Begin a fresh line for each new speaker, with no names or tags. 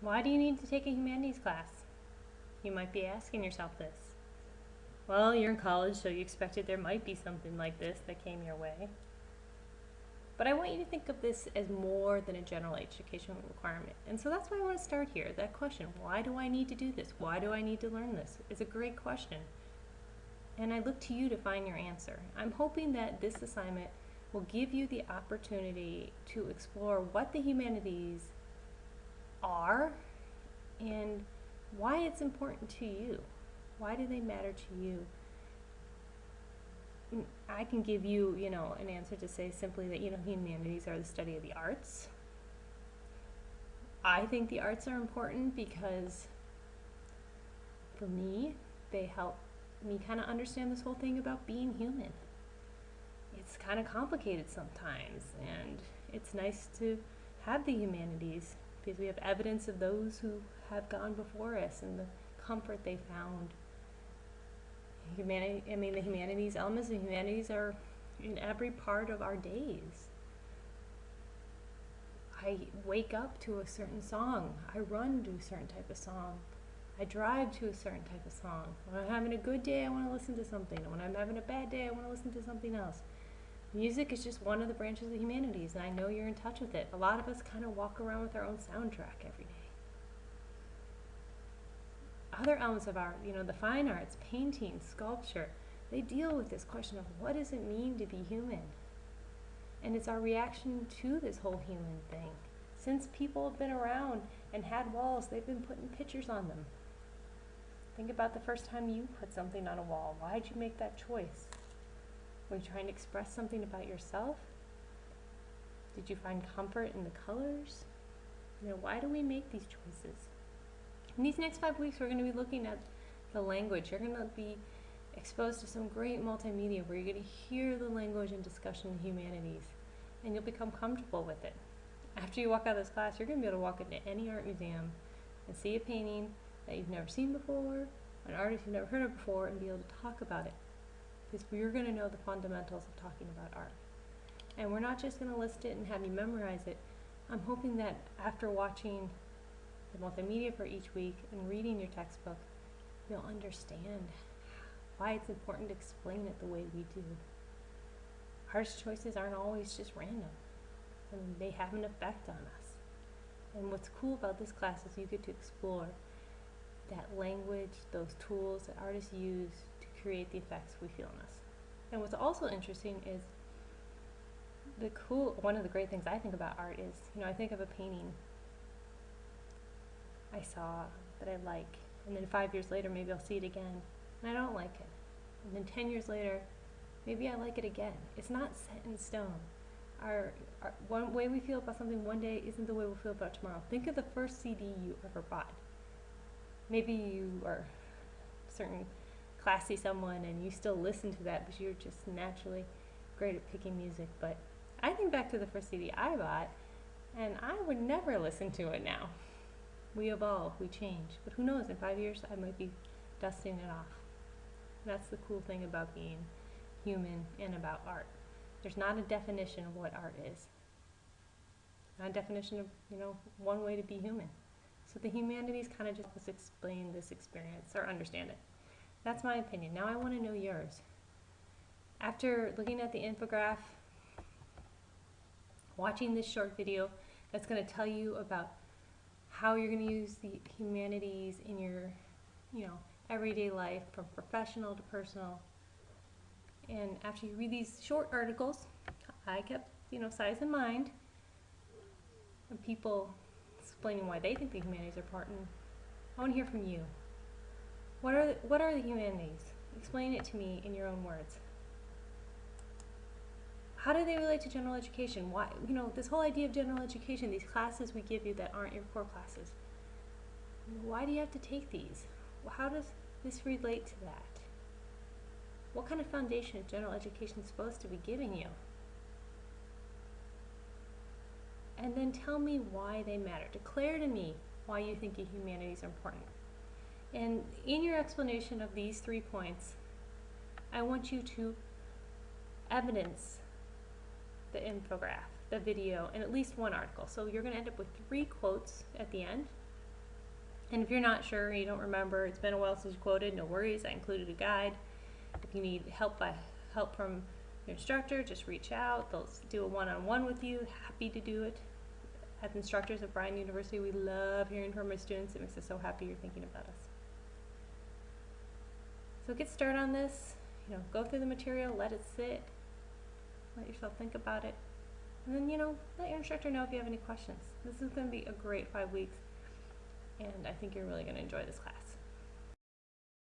Why do you need to take a humanities class? You might be asking yourself this. Well, you're in college, so you expected there might be something like this that came your way. But I want you to think of this as more than a general education requirement. And so that's why I want to start here. That question, why do I need to do this? Why do I need to learn this? Is a great question. And I look to you to find your answer. I'm hoping that this assignment will give you the opportunity to explore what the humanities are and why it's important to you. Why do they matter to you? I can give you, an answer to say simply that, humanities are the study of the arts. I think the arts are important because, for me, they help me kind of understand this whole thing about being human. It's kind of complicated sometimes, and it's nice to have the humanities because we have evidence of those who have gone before us and the comfort they found. The humanities, elements of humanities are in every part of our days. I wake up to a certain song. I run to a certain type of song. I drive to a certain type of song. When I'm having a good day, I want to listen to something. When I'm having a bad day, I want to listen to something else. Music is just one of the branches of the humanities, and I know you're in touch with it. A lot of us kind of walk around with our own soundtrack every day. Other elements of art, the fine arts, painting, sculpture, they deal with this question of what does it mean to be human? And it's our reaction to this whole human thing. Since people have been around and had walls, they've been putting pictures on them. Think about the first time you put something on a wall. Why did you make that choice? Were you trying to express something about yourself? Did you find comfort in the colors? Why do we make these choices? In these next 5 weeks, we're going to be looking at the language. You're going to be exposed to some great multimedia where you're going to hear the language and discussion in humanities, and you'll become comfortable with it. After you walk out of this class, you're going to be able to walk into any art museum and see a painting that you've never seen before, an artist you've never heard of before, and be able to talk about it. Because you're going to know the fundamentals of talking about art. And we're not just going to list it and have you memorize it. I'm hoping that after watching the multimedia for each week and reading your textbook, you'll understand why it's important to explain it the way we do. Artist choices aren't always just random, and they have an effect on us. And what's cool about this class is you get to explore that language, those tools that artists use to create the effects we feel in us. And what's also interesting is one of the great things I think about art is, I think of a painting I saw that I like, and then 5 years later maybe I'll see it again and I don't like it, and then 10 years later maybe I like it again. It's not set in stone. Our one way we feel about something one day isn't the way we'll feel about tomorrow. Think of the first CD you ever bought. Maybe you are a certain classy someone and you still listen to that because you're just naturally great at picking music, but I think back to the first CD I bought and I would never listen to it now. We evolve, we change, but who knows, in 5 years I might be dusting it off. That's the cool thing about being human and about art. There's not a definition of what art is. Not a definition of, one way to be human. So the humanities kind of just explain this experience or understand it. That's my opinion. Now I want to know yours. After looking at the infographic, watching this short video that's going to tell you about how you're going to use the humanities in your, everyday life from professional to personal. And after you read these short articles, I kept, size in mind, and people explaining why they think the humanities are important. I want to hear from you. What are the humanities? Explain it to me in your own words. How do they relate to general education? Why, this whole idea of general education, these classes we give you that aren't your core classes. Why do you have to take these? How does this relate to that? What kind of foundation is general education supposed to be giving you? And then tell me why they matter. Declare to me why you think the humanities are important. And in your explanation of these 3 points, I want you to evidence the infographic, the video, and at least one article. So you're going to end up with 3 quotes at the end And if you're not sure, you don't remember, it's been a while since you quoted, no worries, I included a guide. If you need help from your instructor, just reach out. They'll do a one-on-one with you. Happy to do it. As instructors at Bryan University, we love hearing from our students. It makes us so happy you're thinking about us. So get started on this. Go through the material, let it sit, let yourself think about it, and then let your instructor know if you have any questions. This is going to be a great 5 weeks, and I think you're really going to enjoy this class.